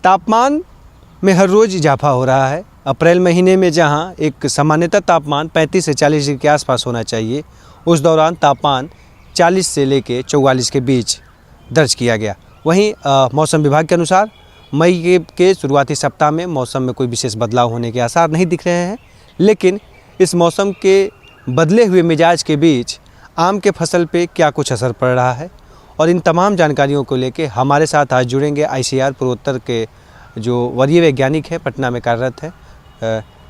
तापमान में हर रोज़ इजाफा हो रहा है। अप्रैल महीने में जहां एक सामान्यतः तापमान 35 से 40 डिग्री के आसपास होना चाहिए, उस दौरान तापमान 40 से लेकर 44 के बीच दर्ज किया गया। वहीं मौसम विभाग के अनुसार मई के शुरुआती सप्ताह में मौसम में कोई विशेष बदलाव होने के आसार नहीं दिख रहे हैं, लेकिन इस मौसम के बदले हुए मिजाज के बीच आम के फसल पे क्या कुछ असर पड़ रहा है, और इन तमाम जानकारियों को लेके हमारे साथ आज जुड़ेंगे ICAR पूर्वोत्तर के जो वरीय वैज्ञानिक है, पटना में कार्यरत है,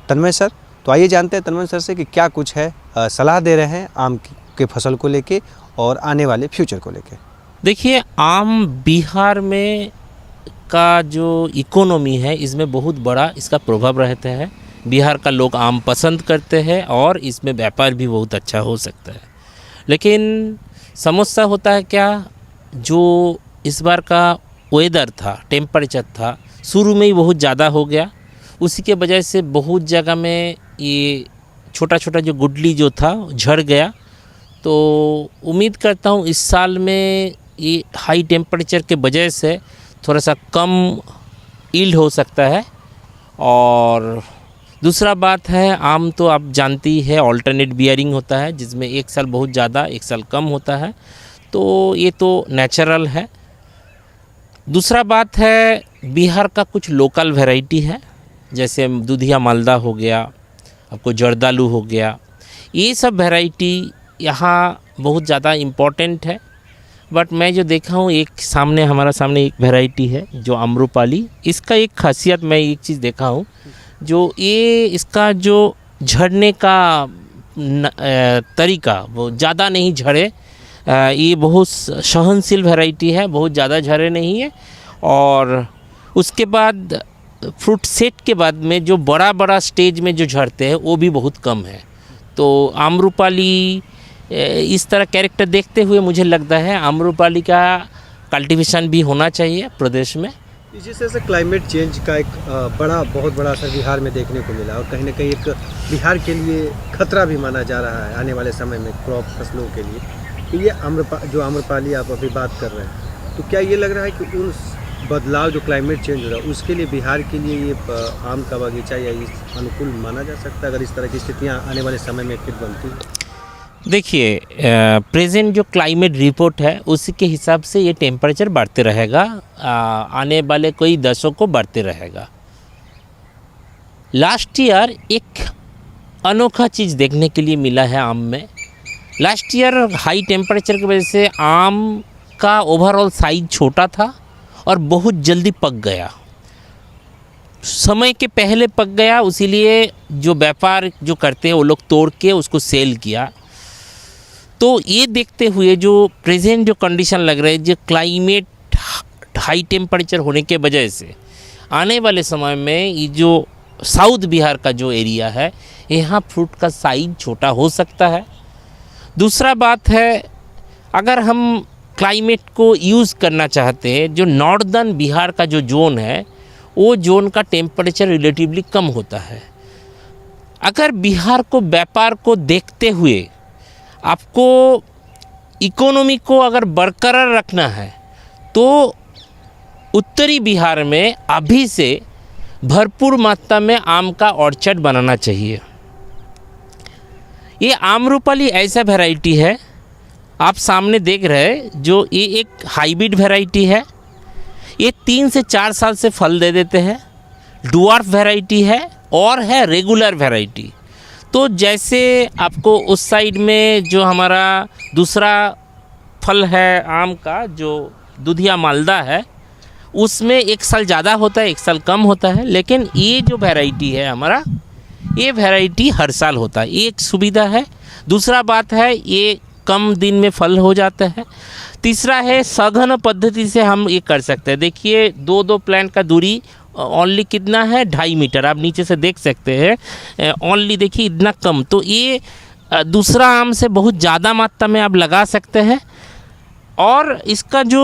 तन्मय सर। तो आइए जानते हैं तन्मय सर से कि क्या कुछ है सलाह दे रहे हैं आम के फसल को लेके और आने वाले फ्यूचर को लेके। देखिए, आम बिहार में का जो इकोनॉमी है इसमें बहुत बड़ा इसका प्रभाव रहता है। बिहार का लोग आम पसंद करते हैं और इसमें व्यापार भी बहुत अच्छा हो सकता है। लेकिन समस्या होता है क्या, जो इस बार का वेदर था, टेम्परेचर था, शुरू में ही बहुत ज़्यादा हो गया। उसी के वजह से बहुत जगह में ये छोटा छोटा जो गुडली जो था झड़ गया। तो उम्मीद करता हूँ इस साल में ये हाई टेम्परेचर के वजह से थोड़ा सा कम यील्ड हो सकता है। और दूसरा बात है, आम तो आप जानती है ऑल्टरनेट बियरिंग होता है, जिसमें एक साल बहुत ज़्यादा एक साल कम होता है, तो ये तो नेचुरल है। दूसरा बात है, बिहार का कुछ लोकल वैरायटी है, जैसे दुधिया मालदा हो गया, आपको जर्दालू हो गया, ये सब वैरायटी यहाँ बहुत ज़्यादा इम्पोर्टेंट है। बट मैं जो देखा हूँ, एक हमारा सामने एक वैरायटी है जो अम्रपाली। इसका एक खासियत मैं एक चीज़ देखा हूँ, जो ये इसका जो झड़ने का तरीका वो ज़्यादा नहीं झड़े, ये बहुत सहनशील वैरायटी है, बहुत ज़्यादा झड़े नहीं है। और उसके बाद फ्रूट सेट के बाद में जो बड़ा बड़ा स्टेज में जो झड़ते हैं वो भी बहुत कम है। तो आम्रपाली इस तरह कैरेक्टर देखते हुए मुझे लगता है आम्रपाली का कल्टीवेशन भी होना चाहिए प्रदेश में। इसी से क्लाइमेट चेंज का एक बहुत बड़ा असर बिहार में देखने को मिला, और कहीं ना कहीं एक बिहार के लिए खतरा भी माना जा रहा है आने वाले समय में क्रॉप फसलों के लिए। तो ये आम्रपाली आप अभी बात कर रहे हैं, तो क्या ये लग रहा है कि उन बदलाव जो क्लाइमेट चेंज हो रहा है उसके लिए बिहार के लिए ये आम का बगीचा या इस अनुकूल माना जा सकता है, अगर इस तरह की स्थितियाँ आने वाले समय में फिर बनती है? देखिए, प्रेजेंट जो क्लाइमेट रिपोर्ट है उसके हिसाब से ये टेम्परेचर बढ़ते रहेगा, आने वाले कई दशकों को बढ़ते रहेगा। लास्ट ईयर एक अनोखा चीज़ देखने के लिए मिला है आम में। लास्ट ईयर हाई टेम्परेचर की वजह से आम का ओवरऑल साइज छोटा था और बहुत जल्दी पक गया, समय के पहले पक गया। इसीलिए जो व्यापार जो करते हैं वो लोग तोड़ के उसको सेल किया। तो ये देखते हुए जो प्रेजेंट जो कंडीशन लग रहा है, जो क्लाइमेट हाई टेम्परेचर होने के वजह से आने वाले समय में ये जो साउथ बिहार का जो एरिया है, यहाँ फ्रूट का साइज छोटा हो सकता है। दूसरा बात है, अगर हम क्लाइमेट को यूज़ करना चाहते हैं, जो नॉर्दर्न बिहार का जो जोन है वो जोन का टेम्परेचर रिलेटिवली कम होता है। अगर बिहार को व्यापार को देखते हुए आपको इकोनॉमी को अगर बरकरार रखना है तो उत्तरी बिहार में अभी से भरपूर मात्रा में आम का ऑर्चर्ड बनाना चाहिए। ये आम्रपाली ऐसा वैरायटी है, आप सामने देख रहे हैं, जो ये एक हाइब्रिड वैरायटी है। ये 3 से 4 साल से फल दे देते हैं। डुआर्फ वैरायटी है और है रेगुलर वैरायटी। तो जैसे आपको उस साइड में जो हमारा दूसरा फल है आम का, जो दुधिया मालदा है, उसमें 1 साल ज़्यादा होता है 1 साल कम होता है। लेकिन ये जो वैरायटी है हमारा, ये वैरायटी हर साल होता है। ये एक सुविधा है। दूसरा बात है, ये कम दिन में फल हो जाता है। तीसरा है, सघन पद्धति से हम ये कर सकते हैं। देखिए, 2-2 प्लांट का दूरी ओनली कितना है, 2.5 मीटर। आप नीचे से देख सकते हैं, ओनली देखिए इतना कम। तो ये दूसरा आम से बहुत ज़्यादा मात्रा में आप लगा सकते हैं। और इसका जो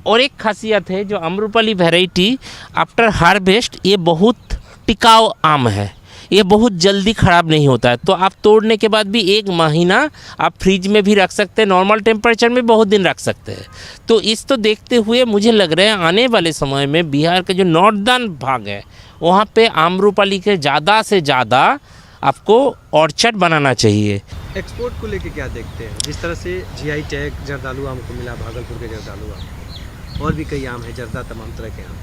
और एक खासियत है, जो अम्रपाली वैरायटी आफ्टर हार्वेस्ट ये बहुत टिकाऊ आम है। ये बहुत जल्दी ख़राब नहीं होता है। तो आप तोड़ने के बाद भी 1 महीना आप फ्रिज में भी रख सकते हैं, नॉर्मल टेम्परेचर में बहुत दिन रख सकते हैं। तो इस तो देखते हुए मुझे लग रहा है आने वाले समय में बिहार का जो नॉर्दर्न भाग है वहाँ पे आम्रपाली के ज़्यादा से ज़्यादा आपको ऑर्चर्ड बनाना चाहिए। एक्सपोर्ट को लेके क्या देखते हैं? जिस तरह से जीआई टैग जर्दालू आम को मिला, भागलपुर के जर्दालू आम, और भी कई आम हैं, जर्दा, तमाम तरह के आम,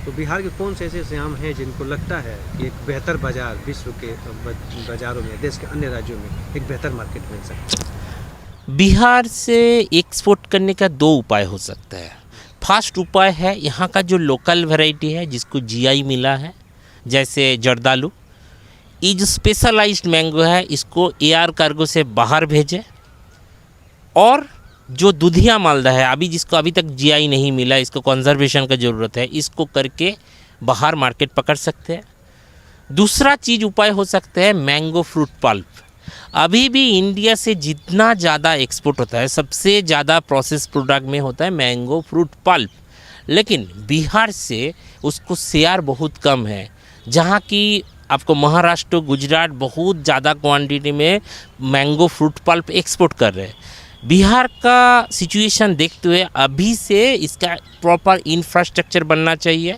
तो बिहार के कौन से ऐसे आम हैं जिनको लगता है कि एक बेहतर बाज़ार विश्व के बाज़ारों में, देश के अन्य राज्यों में एक बेहतर मार्केट मिल सकता है? बिहार से एक्सपोर्ट करने का 2 उपाय हो सकता है। फर्स्ट उपाय है यहाँ का जो लोकल वैरायटी है जिसको जीआई मिला है, जैसे जर्दालू, ये जो स्पेशलाइज्ड मैंगो है इसको एयर कार्गो से बाहर भेजें, और जो दुधिया मालदा है अभी जिसको अभी तक जीआई नहीं मिला, इसको कंजर्वेशन का ज़रूरत है, इसको करके बाहर मार्केट पकड़ सकते हैं। दूसरा चीज़ उपाय हो सकता है मैंगो फ्रूट पल्प। अभी भी इंडिया से जितना ज़्यादा एक्सपोर्ट होता है सबसे ज़्यादा प्रोसेस प्रोडक्ट में होता है मैंगो फ्रूट पल्प, लेकिन बिहार से उसको शेयर बहुत कम है। जहाँ की आपको महाराष्ट्र, गुजरात बहुत ज़्यादा क्वांटिटी में मैंगो फ्रूट पल्प एक्सपोर्ट कर रहे हैं। बिहार का सिचुएशन देखते हुए अभी से इसका प्रॉपर इंफ्रास्ट्रक्चर बनना चाहिए।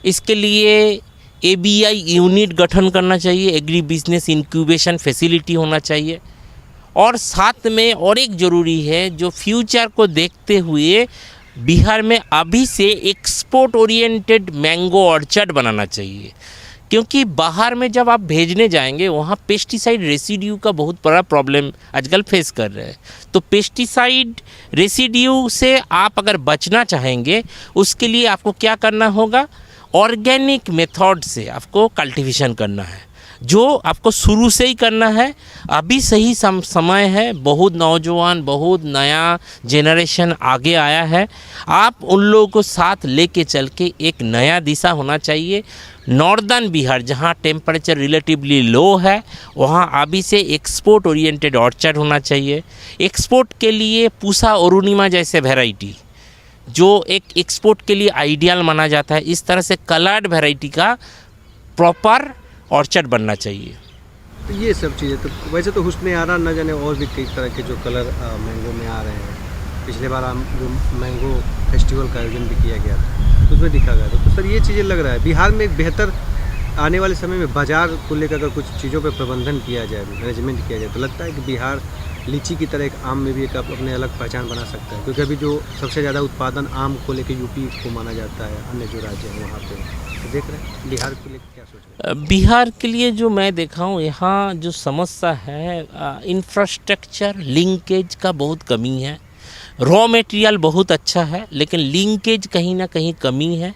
इसके लिए एबीआई यूनिट गठन करना चाहिए, एग्री बिजनेस इंक्यूबेशन फैसिलिटी होना चाहिए, और साथ में और एक ज़रूरी है जो फ्यूचर को देखते हुए बिहार में अभी से एक्सपोर्ट ओरिएंटेड मैंगो ऑर्चर्ड बनाना चाहिए। क्योंकि बाहर में जब आप भेजने जाएंगे वहाँ पेस्टिसाइड रेसिड्यू का बहुत बड़ा प्रॉब्लम आजकल फेस कर रहे हैं। तो पेस्टिसाइड रेसिड्यू से आप अगर बचना चाहेंगे उसके लिए आपको क्या करना होगा, ऑर्गेनिक मेथड से आपको कल्टीवेशन करना है, जो आपको शुरू से ही करना है। अभी सही समय है, बहुत नौजवान, बहुत नया जेनरेशन आगे आया है, आप उन लोगों को साथ लेके चल के एक नया दिशा होना चाहिए। नॉर्दर्न बिहार जहाँ टेम्परेचर रिलेटिवली लो है वहाँ अभी से एक्सपोर्ट ओरिएंटेड ऑर्चर्ड होना चाहिए। एक्सपोर्ट के लिए पूसा अरुणिमा जैसे वैरायटी जो एक एक्सपोर्ट के लिए आइडियल माना जाता है, इस तरह से कलर्ड वैरायटी का प्रॉपर ऑर्चर्ड बनना चाहिए। तो ये सब चीज़ें तो वैसे तो हुस्न आरा न जाने और भी कई तरह के जो कलर मैंगो में आ रहे हैं। पिछले बार हम जो मैंगो फेस्टिवल का आयोजन भी किया गया था तो उसमें दिखा गया था। तो सर ये चीज़ें लग रहा है बिहार में एक बेहतर आने वाले समय में बाज़ार को लेकर अगर कुछ चीज़ों पर प्रबंधन किया जाए, मैनेजमेंट किया जाए, तो लगता है कि बिहार लीची की तरह एक आम में भी एक अपने अलग पहचान बना सकता है। क्योंकि अभी जो सबसे ज़्यादा उत्पादन आम को लेकर यूपी को माना जाता है, अन्य जो राज्य हैं वहाँ पे, तो देख रहे हैं बिहार को लेकर क्या सोच रहे हैं? बिहार के लिए जो मैं देखा हूँ यहाँ जो समस्या है इंफ्रास्ट्रक्चर लिंकेज का बहुत कमी है। रॉ मटेरियल बहुत अच्छा है लेकिन लिंकेज कहीं ना कहीं कमी है।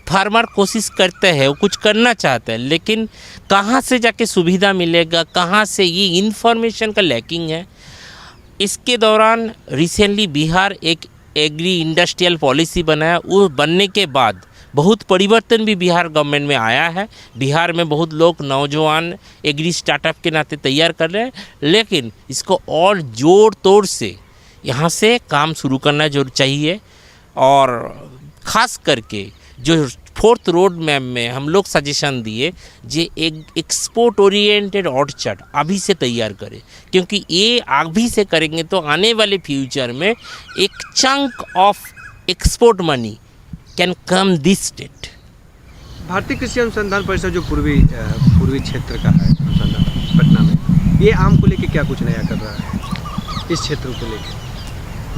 फार्मर कोशिश करते हैं, वो कुछ करना चाहते हैं, लेकिन कहाँ से जाके सुविधा मिलेगा, कहाँ से, ये इन्फॉर्मेशन का लैकिंग है। इसके दौरान रिसेंटली बिहार एक एग्री इंडस्ट्रियल पॉलिसी बनाया, वो बनने के बाद बहुत परिवर्तन भी बिहार गवर्नमेंट में आया है। बिहार में बहुत लोग नौजवान एग्री स्टार्टअप के नाते तैयार कर रहे हैं, लेकिन इसको और जोर तोड़ से यहाँ से काम शुरू करना जो चाहिए। और ख़ास करके जो 4th रोड मैप में हम लोग सजेशन दिए जे एक एक्सपोर्ट ओरिएंटेड ऑर्चर्ड अभी से तैयार करें, क्योंकि ये अभी से करेंगे तो आने वाले फ्यूचर में एक chunk of export money can come this state. भारतीय कृषि अनुसंधान परिषद जो पूर्वी क्षेत्र का है अनुसंधान पटना में, ये आम को लेके क्या कुछ नया कर रहा है इस क्षेत्र को लेके,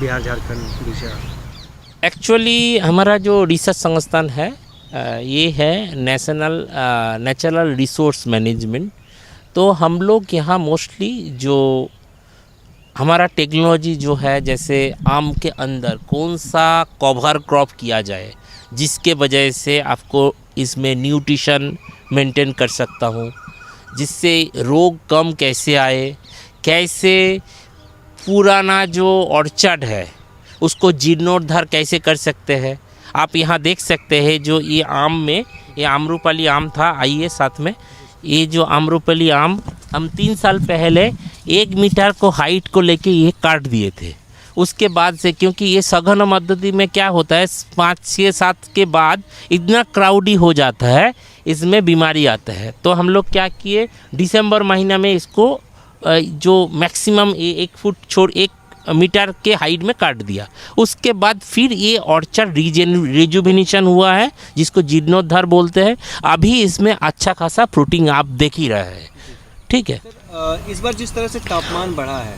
बिहार, झारखंड, उड़ीसा? एक्चुअली हमारा जो रिसर्च संस्थान है ये है नेचुरल रिसोर्स मैनेजमेंट। तो हम लोग यहाँ मोस्टली जो हमारा टेक्नोलॉजी जो है, जैसे आम के अंदर कौन सा कवर क्रॉप किया जाए जिसके वजह से आपको इसमें न्यूट्रिशन मेंटेन कर सकता हूँ, जिससे रोग कम कैसे आए, कैसे पुराना जो ऑर्चर्ड है उसको जीर्णोद्धार कैसे कर सकते हैं। आप यहाँ देख सकते हैं जो ये आम में, ये आम्रपाली आम था, आइए साथ में, ये जो आम्रपाली आम हम 3 साल पहले 1 मीटर को हाइट को लेके ये काट दिए थे। उसके बाद से, क्योंकि ये सघन पद्धति में क्या होता है 5, 6, 7 के बाद इतना क्राउडी हो जाता है, इसमें बीमारी आता है। तो हम लोग क्या किए, दिसंबर महीना में इसको जो मैक्सिमम 1 फुट छोड़ 1 मीटर के हाइट में काट दिया। उसके बाद फिर ये ऑर्चर्ड रिजुविनेशन हुआ है, जिसको जीर्णोद्धार बोलते हैं। अभी इसमें अच्छा खासा फ्रूटिंग आप देख ही रहे हैं। ठीक है, इस बार जिस तरह से तापमान बढ़ा है,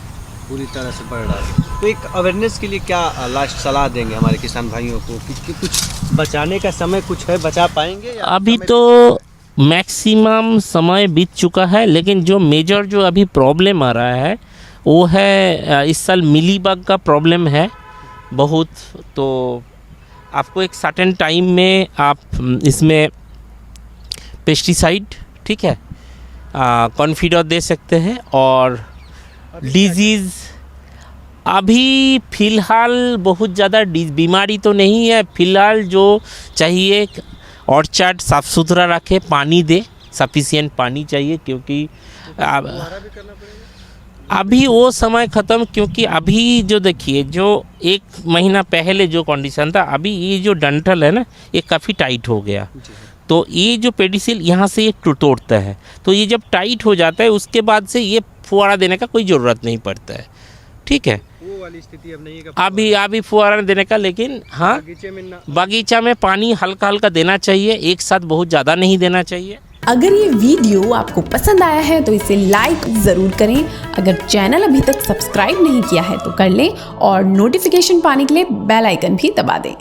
पूरी तरह से बढ़ रहा है, तो एक अवेयरनेस के लिए क्या लास्ट सलाह देंगे हमारे किसान भाइयों को कि कुछ बचाने का समय कुछ है, बचा पाएंगे या अभी तो मैक्सिमम समय बीत चुका है, लेकिन जो मेजर जो अभी प्रॉब्लम आ रहा है वो है इस साल मिलीबग का प्रॉब्लम है बहुत। तो आपको एक सर्टेन टाइम में आप इसमें पेस्टिसाइड, ठीक है, कॉन्फिडर दे सकते हैं। और डिजीज़ अभी फ़िलहाल बहुत ज़्यादा बीमारी तो नहीं है। फ़िलहाल जो चाहिए, ऑर्चर्ड साफ़ सुथरा रखे, पानी दे, सफिशिएंट पानी चाहिए, क्योंकि अभी वो समय ख़त्म। क्योंकि अभी जो देखिए, जो 1 महीना पहले जो कंडीशन था, अभी ये जो डंठल है ना, ये काफ़ी टाइट हो गया। तो ये जो पेडिसिल यहाँ से ये तोड़ता है, तो ये जब टाइट हो जाता है उसके बाद से ये फुहारा देने का कोई ज़रूरत नहीं पड़ता है। ठीक है, वो वाली स्थिति अब नहीं है अभी फुहारा देने का। लेकिन हाँ, बगीचा में पानी हल्का हल्का देना चाहिए, एक साथ बहुत ज़्यादा नहीं देना चाहिए। अगर ये वीडियो आपको पसंद आया है तो इसे लाइक ज़रूर करें। अगर चैनल अभी तक सब्सक्राइब नहीं किया है तो कर लें और नोटिफिकेशन पाने के लिए बेल आइकन भी दबा दें।